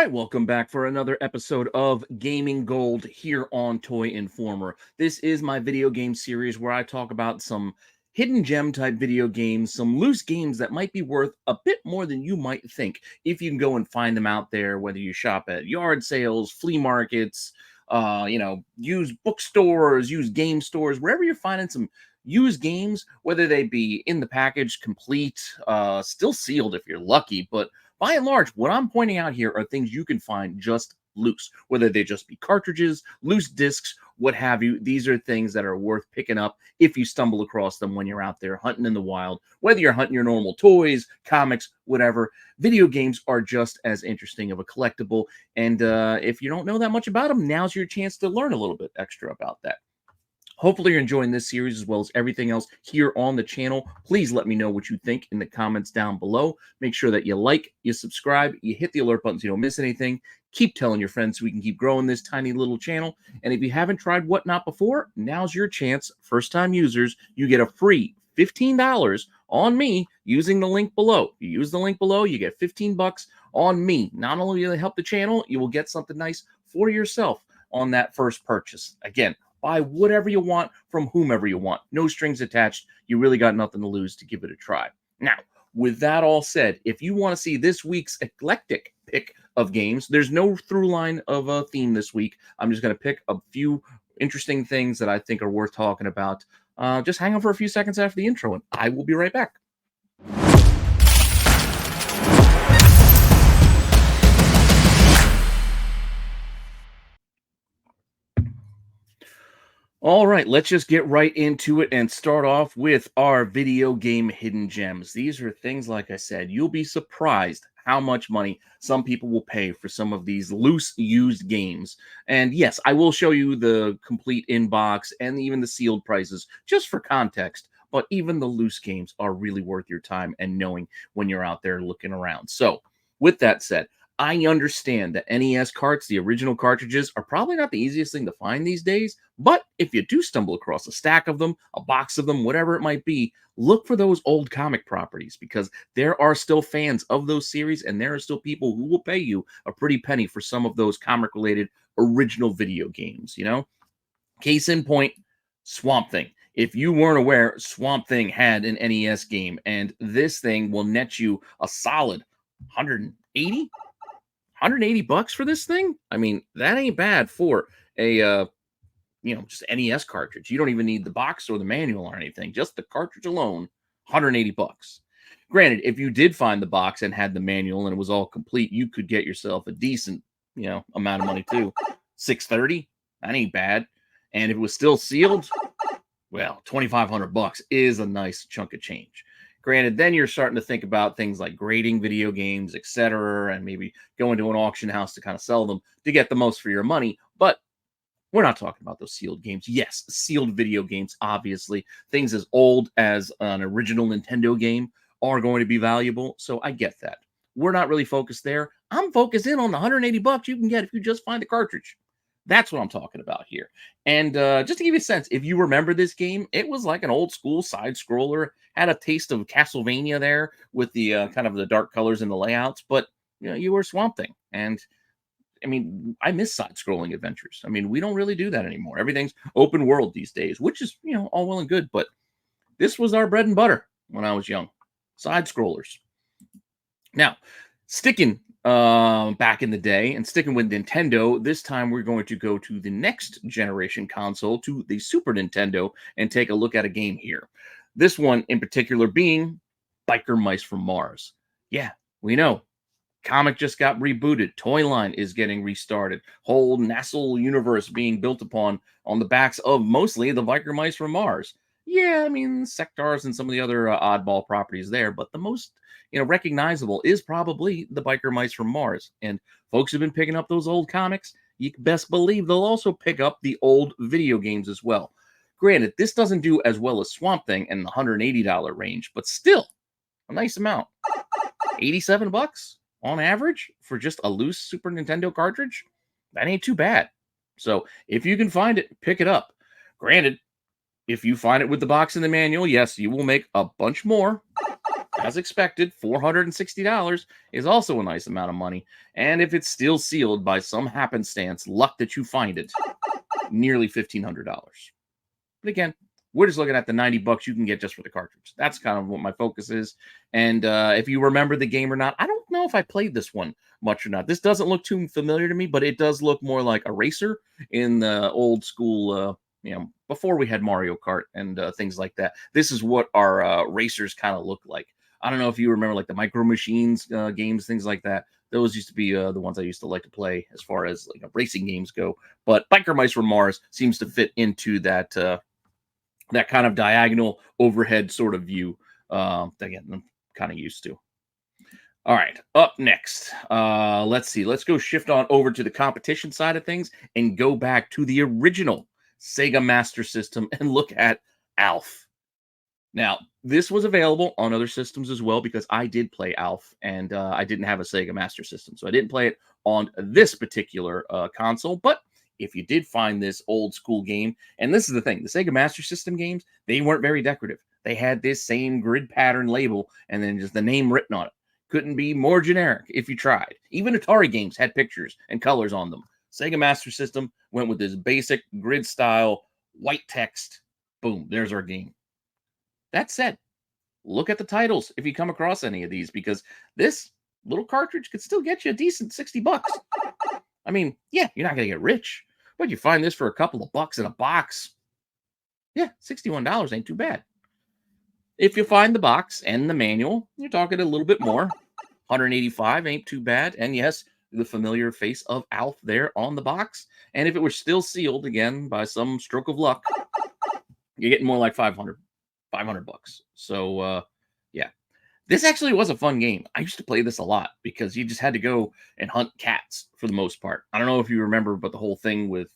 right, welcome back for another episode of Gaming Gold here on Toy Informer. This is my video game series where I talk about some hidden gem type video games, some loose games that might be worth a bit more than you might think if you can go and find them out there, whether you shop at yard sales, flea markets, used bookstores, used game stores, wherever you're finding some used games, whether they be in the package, complete, still sealed if you're lucky, but by and large, what I'm pointing out here are things you can find just loose, whether they just be cartridges, loose discs, what have you. These are things that are worth picking up if you stumble across them when you're out there hunting in the wild, whether you're hunting your normal toys, comics, whatever. Video games are just as interesting of a collectible. And if you don't know that much about them, now's your chance to learn a little bit extra about that. Hopefully you're enjoying this series as well as everything else here on the channel. Please let me know what you think in the comments down below. Make sure that you like, you subscribe, you hit the alert button so you don't miss anything. Keep telling your friends so we can keep growing this tiny little channel. And if you haven't tried Whatnot before, now's your chance. First-time users, you get a free $15 on me using the link below. You use the link below, you get 15 bucks on me. Not only will it help the channel, you will get something nice for yourself on that first purchase. Again, buy whatever you want from whomever you want. No strings attached. You really got nothing to lose to give it a try. Now, with that all said, if you want to see this week's eclectic pick of games, there's no through line of a theme this week. I'm just going to pick a few interesting things that I think are worth talking about. Just hang on for a few seconds after the intro, and I will be right back. All right, let's just get right into it and start off with our video game hidden gems. These are things, like I said, you'll be surprised how much money some people will pay for some of these loose used games. And yes, I will show you the complete inbox and even the sealed prices just for context. But even the loose games are really worth your time and knowing when you're out there looking around. So with that said, I understand that NES carts, the original cartridges, are probably not the easiest thing to find these days, but if you do stumble across a stack of them, a box of them, whatever it might be, look for those old comic properties because there are still fans of those series and there are still people who will pay you a pretty penny for some of those comic-related original video games, you know? Case in point, Swamp Thing. If you weren't aware, Swamp Thing had an NES game, and this thing will net you a solid 180 bucks for this thing. I mean, that ain't bad for a just NES cartridge. You don't even need the box or the manual or anything. Just the cartridge alone, 180 bucks. Granted, if you did find the box and had the manual and it was all complete, you could get yourself a decent, amount of money too. 630, that ain't bad. And if it was still sealed, well, 2,500 bucks is a nice chunk of change. Granted, then you're starting to think about things like grading video games, etc., and maybe going to an auction house to kind of sell them to get the most for your money. But we're not talking about those sealed games. Yes, sealed video games, obviously. Things as old as an original Nintendo game are going to be valuable, so I get that. We're not really focused there. I'm focused in on the 180 bucks you can get if you just find the cartridge. That's what I'm talking about here. And just to give you a sense, if you remember this game, it was like an old school side scroller. Had a taste of Castlevania there with the kind of the dark colors and the layouts, but you were Swamp Thing. And I mean, I miss side scrolling adventures. I mean, we don't really do that anymore. Everything's open world these days, which is, all well and good. But this was our bread and butter when I was young. Side scrollers. Now, sticking back in the day and sticking with Nintendo, this time we're going to go to the next generation console, to the Super Nintendo, and take a look at a game here. This one in particular being Biker Mice from Mars. Yeah, we know. Comic just got rebooted. Toy line is getting restarted. Whole NASA universe being built upon on the backs of mostly the Biker Mice from Mars. Yeah, I mean, Sectars and some of the other oddball properties there, but the most recognizable is probably the Biker Mice from Mars. And folks have been picking up those old comics. You can best believe they'll also pick up the old video games as well. Granted, this doesn't do as well as Swamp Thing in the $180 range, but still a nice amount. 87 bucks on average for just a loose Super Nintendo cartridge. That ain't too bad. So if you can find it, pick it up. Granted, if you find it with the box and the manual, yes, you will make a bunch more. as expected, $460 is also a nice amount of money. And if it's still sealed by some happenstance, luck that you find it, nearly $1,500. But again, we're just looking at the 90 bucks you can get just for the cartridge. That's kind of what my focus is. And if you remember the game or not, I don't know if I played this one much or not. This doesn't look too familiar to me, but it does look more like a racer in the old school, before we had Mario Kart and things like that. This is what our racers kind of look like. I don't know if you remember like the Micro Machines games, things like that. Those used to be the ones I used to like to play as far as like racing games go. But Biker Mice from Mars seems to fit into that that kind of diagonal overhead sort of view. Again, I'm kind of used to. All right, up next, let's see. Let's go shift on over to the competition side of things and go back to the original Sega Master System and look at Alf. Now, this was available on other systems as well because I did play Alf and I didn't have a Sega Master System. So I didn't play it on this particular console. But if you did find this old school game, and this is the thing, the Sega Master System games, they weren't very decorative. They had this same grid pattern label and then just the name written on it. Couldn't be more generic if you tried. Even Atari games had pictures and colors on them. Sega Master System went with this basic grid style, white text. Boom, there's our game. That said, look at the titles if you come across any of these, because this little cartridge could still get you a decent 60 bucks. I mean, yeah, you're not going to get rich, but you find this for a couple of bucks in a box. Yeah, $61 ain't too bad. If you find the box and the manual, you're talking a little bit more. 185 ain't too bad. And yes, the familiar face of Alf there on the box. And if it were still sealed, again, by some stroke of luck, you're getting more like 500 bucks. So, yeah. This actually was a fun game. I used to play this a lot because you just had to go and hunt cats for the most part. I don't know if you remember, but the whole thing with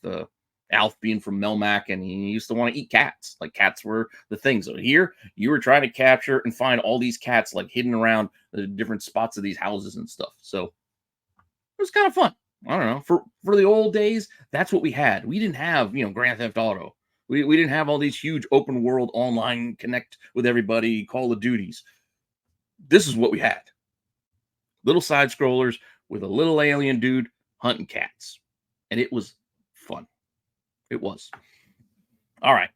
Alf being from Melmac, and he used to want to eat cats. Like cats were the thing. So here you were trying to capture and find all these cats like hidden around the different spots of these houses and stuff. So it was kind of fun. I don't know. For the old days, that's what we had. We didn't have, Grand Theft Auto. We didn't have all these huge open world online connect with everybody Call of Duties. This is what we had. Little side scrollers with a little alien dude hunting cats. And it was fun. It was. All right.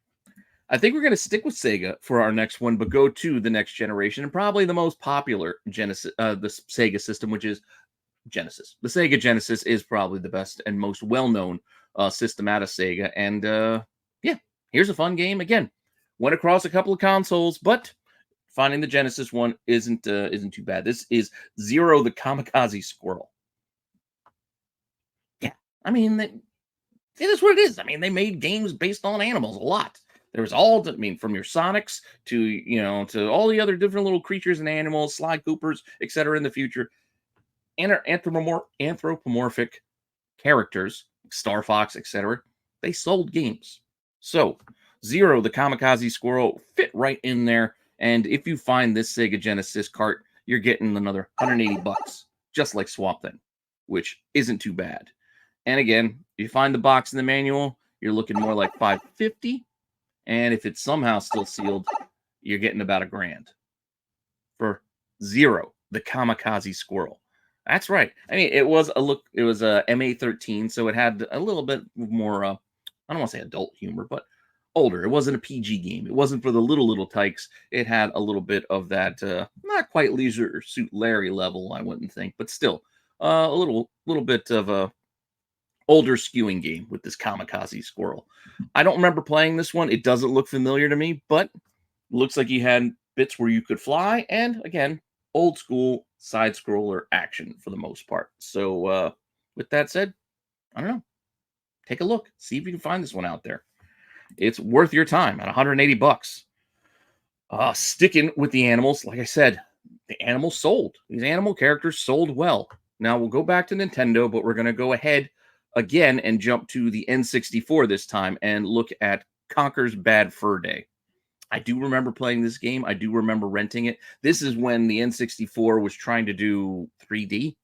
I think we're going to stick with Sega for our next one, but go to the next generation and probably the most popular Genesis, the Sega system, which is Genesis. The Sega Genesis is probably the best and most well-known system out of Sega. And yeah, here's a fun game. Again, went across a couple of consoles, but finding the Genesis one isn't too bad. This is Zero the Kamikaze Squirrel. Yeah, I mean, it is what it is. I mean, they made games based on animals a lot. There was all, from your Sonics to, to all the other different little creatures and animals, Sly Coopers, etc. in the future. Anthropomorphic characters, Star Fox, etc. They sold games. So, Zero the Kamikaze Squirrel fit right in there. And if you find this Sega Genesis cart, you're getting another 180 bucks, just like Swamp Thing, which isn't too bad. And again, if you find the box in the manual, you're looking more like $550. And if it's somehow still sealed, you're getting about $1,000 for Zero the Kamikaze Squirrel. That's right. I mean, it was a MA13, so it had a little bit more, I don't want to say adult humor, but older. It wasn't a PG game. It wasn't for the little tykes. It had a little bit of that, not quite Leisure Suit Larry level, I wouldn't think, but still a little bit of a older skewing game with this Kamikaze Squirrel. I don't remember playing this one. It doesn't look familiar to me, but looks like you had bits where you could fly, and again, old school side scroller action for the most part. So with that said, I don't know. Take a look. See if you can find this one out there. It's worth your time at 180 bucks. Sticking with the animals, like I said, the animals sold. These animal characters sold well. Now we'll go back to Nintendo, but we're going to go ahead again and jump to the N64 this time and look at Conker's Bad Fur Day. I do remember playing this game. I do remember renting it. This is when the N64 was trying to do 3D.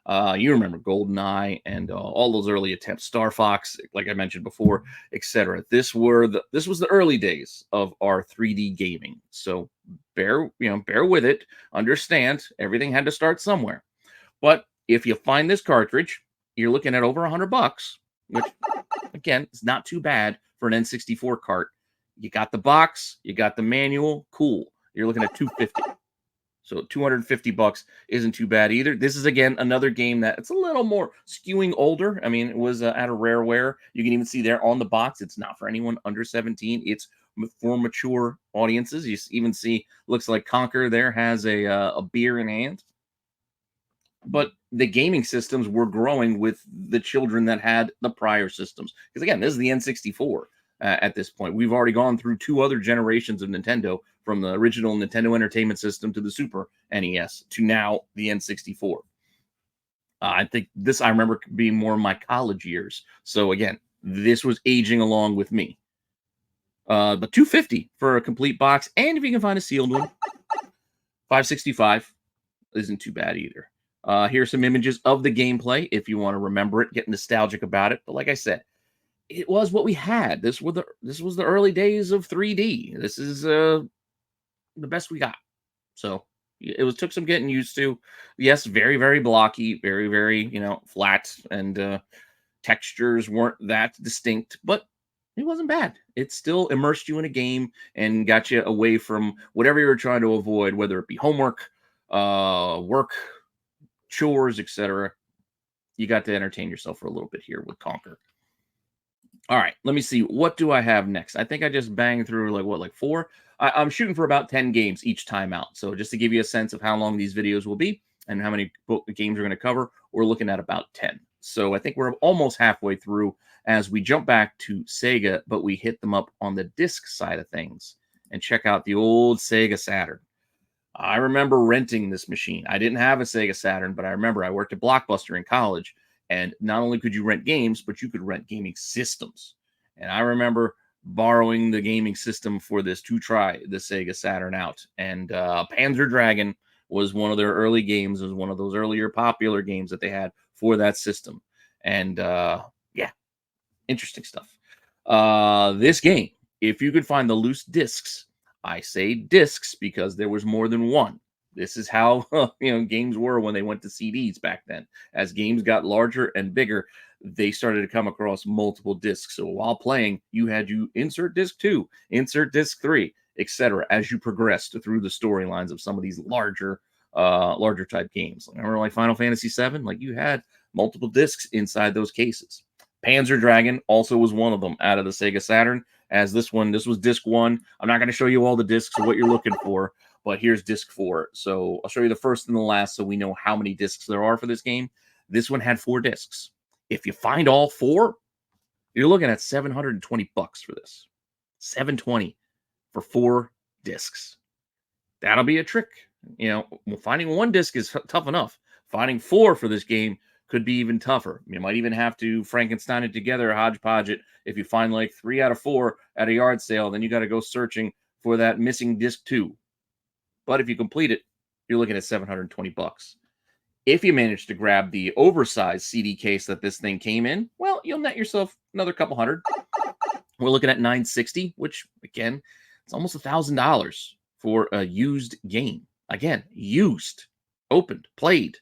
You remember GoldenEye and all those early attempts, Star Fox, like I mentioned before, etc. This was the early days of our 3D gaming. So bear with it. Understand everything had to start somewhere. But if you find this cartridge, you're looking at over $100, which again is not too bad for an N64 cart. You got the box, you got the manual, cool. You're looking at 250. So $250 isn't too bad either. This is again another game that it's a little more skewing older. I mean, it was at a Rareware. You can even see there on the box, it's not for anyone under 17. It's for mature audiences. You even see looks like Conker there has a beer in hand. But the gaming systems were growing with the children that had the prior systems. Because again, this is the N64 at this point. We've already gone through 2 other generations of Nintendo, from the original Nintendo Entertainment System to the Super NES to now the N64. I think this I remember being more my college years. So again, this was aging along with me. But 250 for a complete box, and if you can find a sealed one, 565 isn't too bad either. Here's some images of the gameplay if you want to remember it, get nostalgic about it. But like I said, it was what we had. This was the early days of 3D. This is the best we got. So it took some getting used to. Yes, very, very blocky, very, very, flat, and textures weren't that distinct, but it wasn't bad. It still immersed you in a game and got you away from whatever you were trying to avoid, whether it be homework, work, chores, etc. You got to entertain yourself for a little bit here with Conker. All right, let me see. What do I have next? I think I just banged through like 4. I'm shooting for about 10 games each time out. So just to give you a sense of how long these videos will be and how many games we're going to cover, we're looking at about 10. So I think we're almost halfway through as we jump back to Sega, but we hit them up on the disc side of things and check out the old Sega Saturn. I remember renting this machine. I didn't have a Sega Saturn, but I remember I worked at Blockbuster in college, and not only could you rent games, but you could rent gaming systems. And I remember borrowing the gaming system for this to try the Sega Saturn out. And Panzer Dragon was one of their early games. It was one of those earlier popular games that they had for that system. And yeah, interesting stuff. This game, if you could find the loose discs, I say discs because there was more than one. This is how games were when they went to CDs back then. As games got larger and bigger, they started to come across multiple discs. So while playing, you had to insert disc 2, insert disc 3, etc. as you progressed through the storylines of some of these larger type games. Remember like Final Fantasy VII? Like you had multiple discs inside those cases. Panzer Dragon also was one of them out of the Sega Saturn. As this was disc 1. I'm not going to show you all the discs of what you're looking for, but here's disc 4. So I'll show you the first and the last so we know how many discs there are for this game. This one had 4 discs. If you find all 4, you're looking at $720 for this. $720 for 4 discs. That'll be a trick. Finding 1 disc is tough enough. Finding 4 for this game could be even tougher. You might even have to Frankenstein it together, hodgepodge it. If you find like 3 out of 4 at a yard sale, then you got to go searching for that missing disc 2. But if you complete it, you're looking at $720. If you manage to grab the oversized CD case that this thing came in, well, you'll net yourself another couple hundred. We're looking at $960, which again, it's almost $1,000 for a used game. Again, used, opened, played.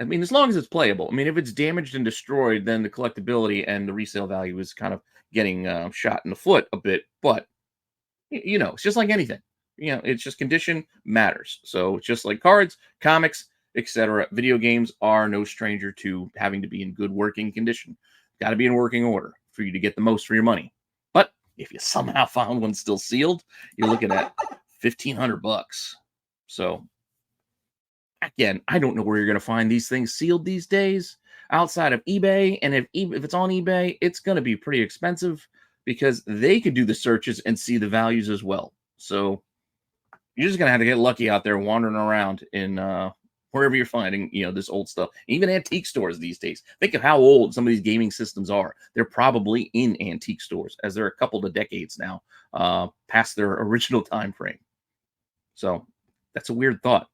I mean, as long as it's playable. I mean, if it's damaged and destroyed, then the collectability and the resale value is kind of getting shot in the foot a bit. But, it's just like anything. It's just condition matters. So it's just like cards, comics, etc. Video games are no stranger to having to be in good working condition. Got to be in working order for you to get the most for your money. But if you somehow found one still sealed, you're looking at $1,500. So again, I don't know where you're going to find these things sealed these days outside of eBay. And if it's on eBay, it's going to be pretty expensive because they could do the searches and see the values as well. So you're just going to have to get lucky out there wandering around in wherever you're finding, this old stuff. Even antique stores these days. Think of how old some of these gaming systems are. They're probably in antique stores as they're a couple of decades now past their original time frame. So that's a weird thought.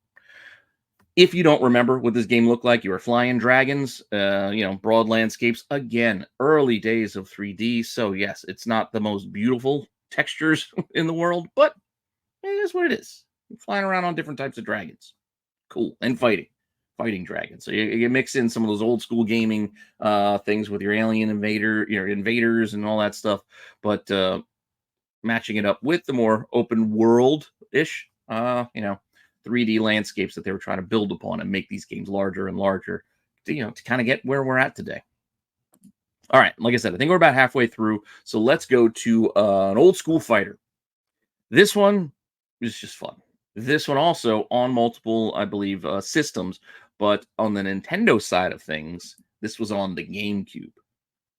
If you don't remember what this game looked like, you were flying dragons, broad landscapes. Again, early days of 3D. So, yes, it's not the most beautiful textures in the world, but it is what it is. You're flying around on different types of dragons. Cool. And fighting dragons. So you mix in some of those old school gaming things with your alien your invaders and all that stuff, but matching it up with the more open world ish, 3D landscapes that they were trying to build upon and make these games larger and larger, to kind of get where we're at today. All right, like I said, I think we're about halfway through, so let's go to an old school fighter. This one is just fun. This one also on multiple, I believe, systems, but on the Nintendo side of things, this was on the GameCube.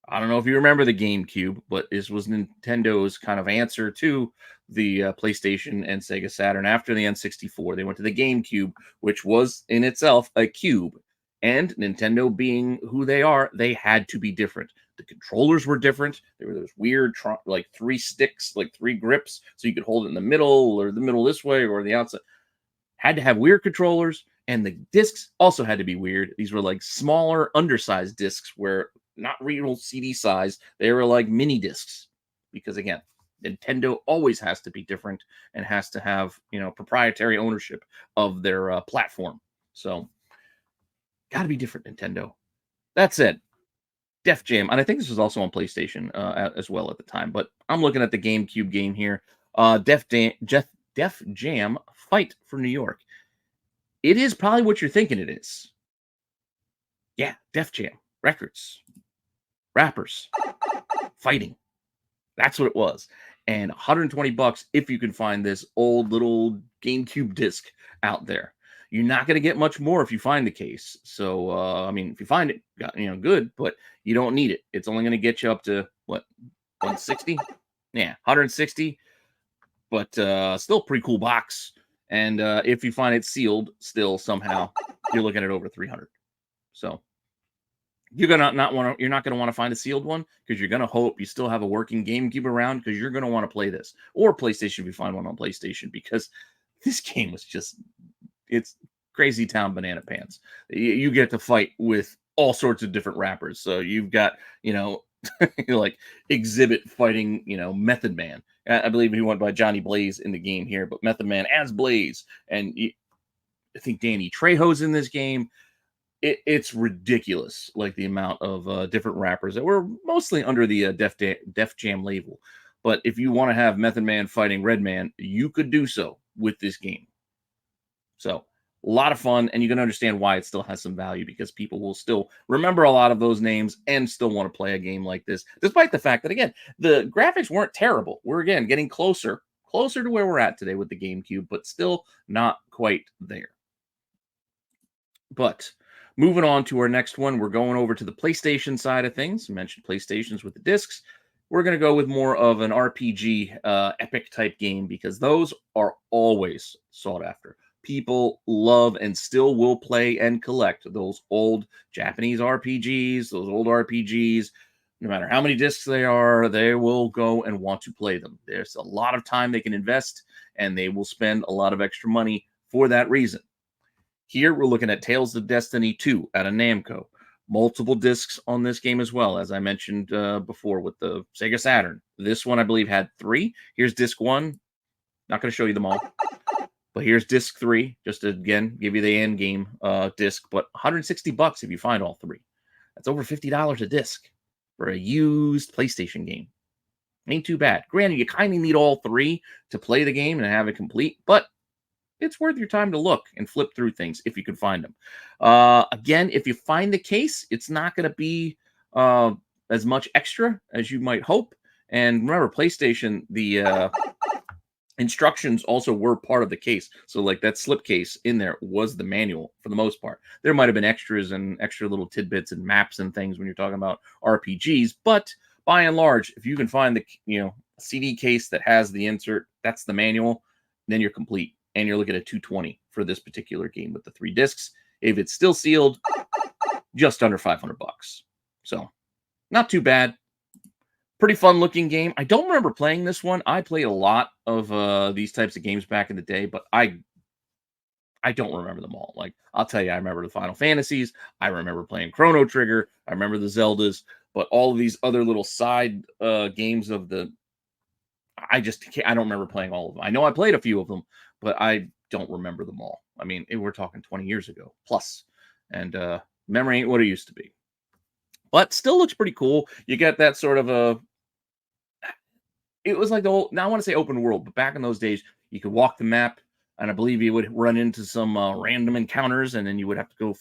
I don't know if you remember the GameCube, but this was Nintendo's kind of answer to the PlayStation and Sega Saturn after the N64. They went to the GameCube, which was in itself a cube. And Nintendo being who they are, they had to be different. The controllers were different. There were those weird, like 3 sticks, like 3 grips, so you could hold it in the middle or the middle this way or the outside. Had to have weird controllers, and the discs also had to be weird. These were like smaller, undersized discs where not real CD size. They were like mini discs because, again, Nintendo always has to be different and has to have, proprietary ownership of their platform. So, got to be different, Nintendo. That said, Def Jam, and I think this was also on PlayStation as well at the time, but I'm looking at the GameCube game here. Def Jam Fight for New York. It is probably what you're thinking it is. Yeah, Def Jam records, rappers, fighting. That's what it was. And 120 bucks if you can find this old little GameCube disc out there. You're not going to get much more if you find the case. So, if you find it, good, but you don't need it. It's only going to get you up to, what, 160? Yeah, 160. But still pretty cool box. And if you find it sealed still somehow, you're looking at over 300. So you're not going to want to find a sealed one because you're going to hope you still have a working GameCube around because you're going to want to play this, or PlayStation if you find one on PlayStation, because this game was it's crazy town banana pants. You get to fight with all sorts of different rappers. So you've got, like Exhibit fighting, Method Man. I believe he went by Johnny Blaze in the game here, but Method Man as Blaze. And I think Danny Trejo's in this game. It's ridiculous, like the amount of different rappers that were mostly under the Def Jam label. But if you want to have Method Man fighting Redman, you could do so with this game. So a lot of fun, and you can understand why it still has some value because people will still remember a lot of those names and still want to play a game like this, despite the fact that, again, the graphics weren't terrible. We're, again, getting closer to where we're at today with the GameCube, but still not quite there. But moving on to our next one, we're going over to the PlayStation side of things. I mentioned PlayStations with the discs. We're going to go with more of an RPG epic type game because those are always sought after. People love and still will play and collect those old Japanese RPGs, those old RPGs. No matter how many discs they are, they will go and want to play them. There's a lot of time they can invest, and they will spend a lot of extra money for that reason. Here, we're looking at Tales of Destiny 2 out of Namco. Multiple discs on this game as well, as I mentioned before with the Sega Saturn. This one, I believe, had 3. Here's disc 1. Not going to show you them all. But here's disc 3, just to, again, give you the end game disc. But 160 bucks if you find all 3. That's over $50 a disc for a used PlayStation game. Ain't too bad. Granted, you kind of need all 3 to play the game and have it complete, but it's worth your time to look and flip through things if you can find them. Again, if you find the case, it's not going to be as much extra as you might hope. And remember, PlayStation, the instructions also were part of the case. So like that slip case in there was the manual for the most part. There might have been extras and extra little tidbits and maps and things when you're talking about RPGs, but by and large, if you can find the CD case that has the insert, that's the manual, then you're complete. And you're looking at $220 for this particular game with the 3 discs. If it's still sealed, just under $500. So not too bad. Pretty fun looking game. I don't remember playing this one. I played a lot of these types of games back in the day, but I I don't remember them all. Like, I'll tell you, I remember the Final Fantasies. I remember playing Chrono Trigger. I remember the Zeldas. But all of these other little side games of the, I just can't, I don't remember playing all of them. I know I played a few of them, but I don't remember them all. I mean, we're talking 20 years ago plus, and memory ain't what it used to be. But still looks pretty cool. You get that sort of a, it was like the whole, now I want to say open world, but back in those days, you could walk the map, and I believe you would run into some random encounters, and then you would have to go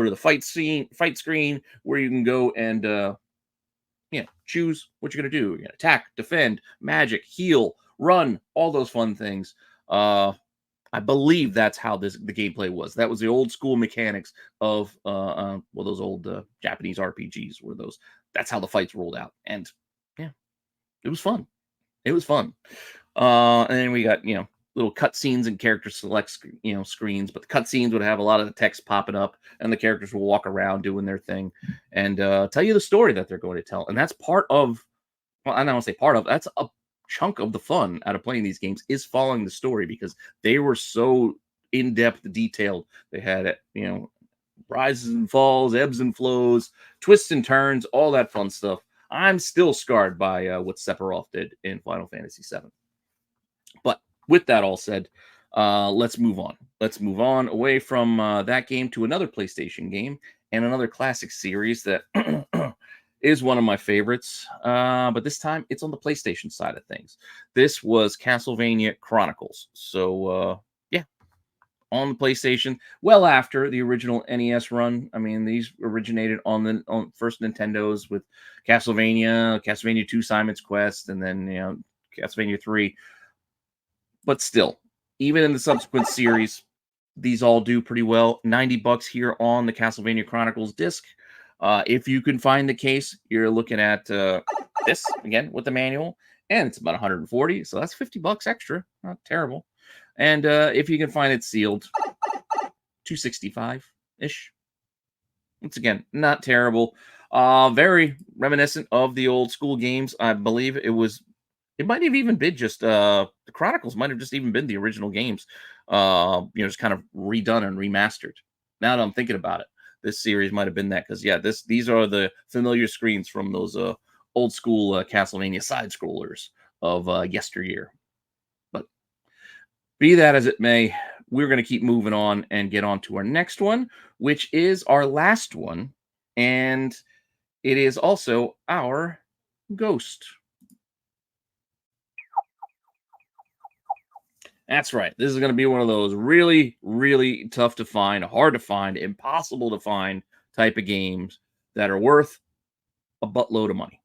to the fight screen where you can go and choose what you're gonna do. You're gonna attack, defend, magic, heal, run, all those fun things. I believe that's how the gameplay was. That was the old school mechanics of well, those old Japanese RPGs were those. That's how the fights rolled out, and yeah, it was fun. It was fun. And then we got, little cutscenes and character select, screens, but the cutscenes would have a lot of the text popping up, and the characters will walk around doing their thing and tell you the story that they're going to tell. And that's part of, well, I don't want to say part of, that's a chunk of the fun out of playing these games is following the story because they were so in depth, detailed. They had it, rises and falls, ebbs and flows, twists and turns, all that fun stuff. I'm still scarred by what Sephiroth did in Final Fantasy VII. But with that all said, let's move on. Let's move on away from that game to another PlayStation game and another classic series that is one of my favorites. But this time it's on the PlayStation side of things. This was Castlevania Chronicles. So, yeah, on the PlayStation, well after the original NES run. I mean, these originated on the first Nintendos with Castlevania 2, Simon's Quest, and then Castlevania 3. But still, even in the subsequent series, these all do pretty well. $90 here on the Castlevania Chronicles disc. If you can find the case, you're looking at this again with the manual, and it's about 140, so that's $50 extra. Not terrible. And if you can find it sealed, 265 ish. Once again, not terrible. Very reminiscent of the old school games. I believe it might have even been just the Chronicles might have just even been the original games. Just kind of redone and remastered. Now that I'm thinking about it, this series might have been that because these are the familiar screens from those old school Castlevania side scrollers of yesteryear. But be that as it may, we're going to keep moving on and get on to our next one, which is our last one, and it is also our Ghost. That's right. This is going to be one of those really, really tough to find, hard to find, impossible to find type of games that are worth a buttload of money.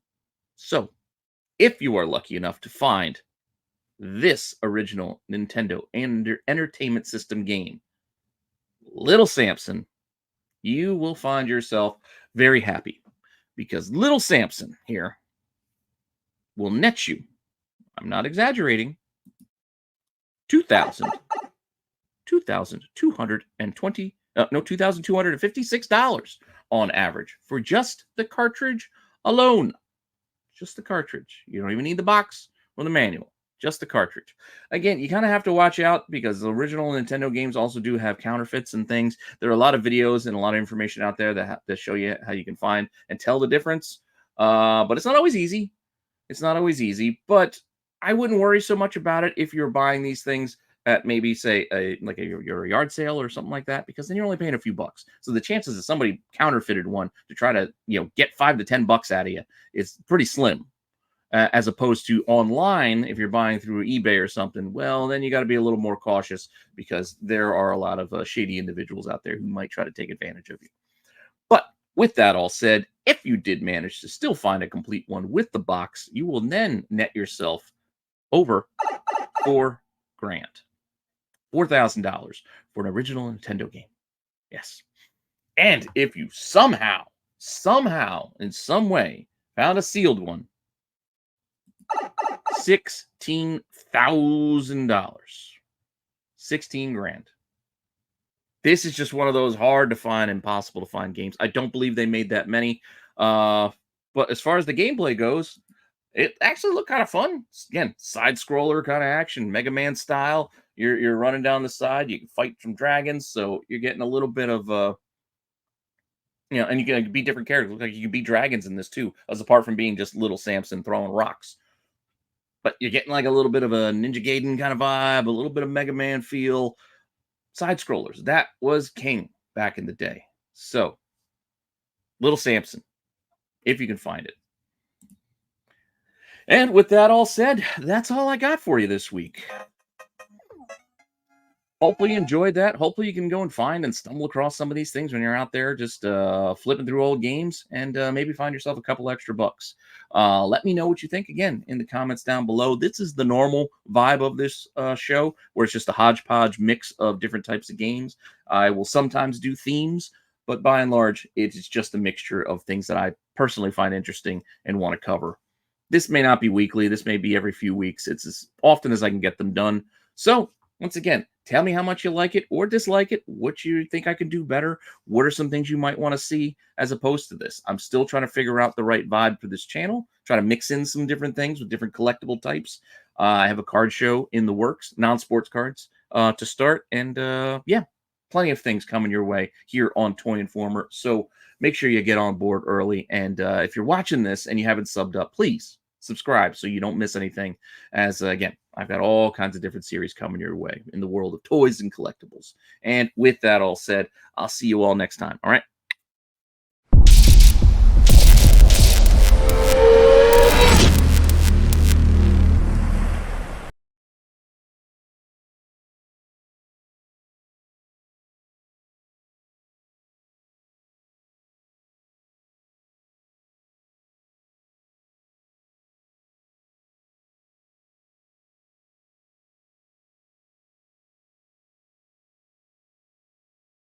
So, if you are lucky enough to find this original Nintendo Entertainment System game, Little Samson, you will find yourself very happy because Little Samson here will net you, I'm not exaggerating, 2,256 on average for just the cartridge alone. Just the cartridge. You don't even need the box or the manual. Just the cartridge. Again, you kind of have to watch out because the original Nintendo games also do have counterfeits and things. There are a lot of videos and a lot of information out there that show you how you can find and tell the difference. But it's not always easy. It's not always easy, but I wouldn't worry so much about it if you're buying these things at maybe say your yard sale or something like that, because then you're only paying a few bucks. So the chances that somebody counterfeited one to try to get $5 to $10 out of you is pretty slim. As opposed to online, if you're buying through eBay or something, well, then you got to be a little more cautious because there are a lot of shady individuals out there who might try to take advantage of you. But with that all said, if you did manage to still find a complete one with the box, you will then net yourself over $4,000, $4,000 for an original Nintendo game. Yes. And if you somehow, in some way, found a sealed one, $16,000. 16 grand. This is just one of those hard to find, impossible to find games. I don't believe they made that many. But as far as the gameplay goes, it actually looked kind of fun. Again, side scroller kind of action, Mega Man style. You're running down the side. You can fight some dragons, so you're getting a little bit of and you can be different characters. Look like you can be dragons in this too, as apart from being just little Samson throwing rocks. But you're getting like a little bit of a Ninja Gaiden kind of vibe, a little bit of Mega Man feel. Side scrollers. That was king back in the day. So, little Samson, if you can find it. And with that all said, that's all I got for you this week. Hopefully you enjoyed that. Hopefully you can go and find and stumble across some of these things when you're out there just flipping through old games and maybe find yourself a couple extra bucks. Let me know what you think again in the comments down below. This is the normal vibe of this show, where it's just a hodgepodge mix of different types of games. I will sometimes do themes, but by and large, it's just a mixture of things that I personally find interesting and want to cover. This may not be weekly. This may be every few weeks. It's as often as I can get them done. So, once again, tell me how much you like it or dislike it, what you think I can do better, what are some things you might want to see as opposed to this. I'm still trying to figure out the right vibe for this channel, trying to mix in some different things with different collectible types. I have a card show in the works, non-sports cards to start, and yeah, plenty of things coming your way here on Toy Informer. So make sure you get on board early, and if you're watching this and you haven't subbed up, please subscribe so you don't miss anything, as again, I've got all kinds of different series coming your way in the world of toys and collectibles. And with that all said, I'll see you all next time. All right.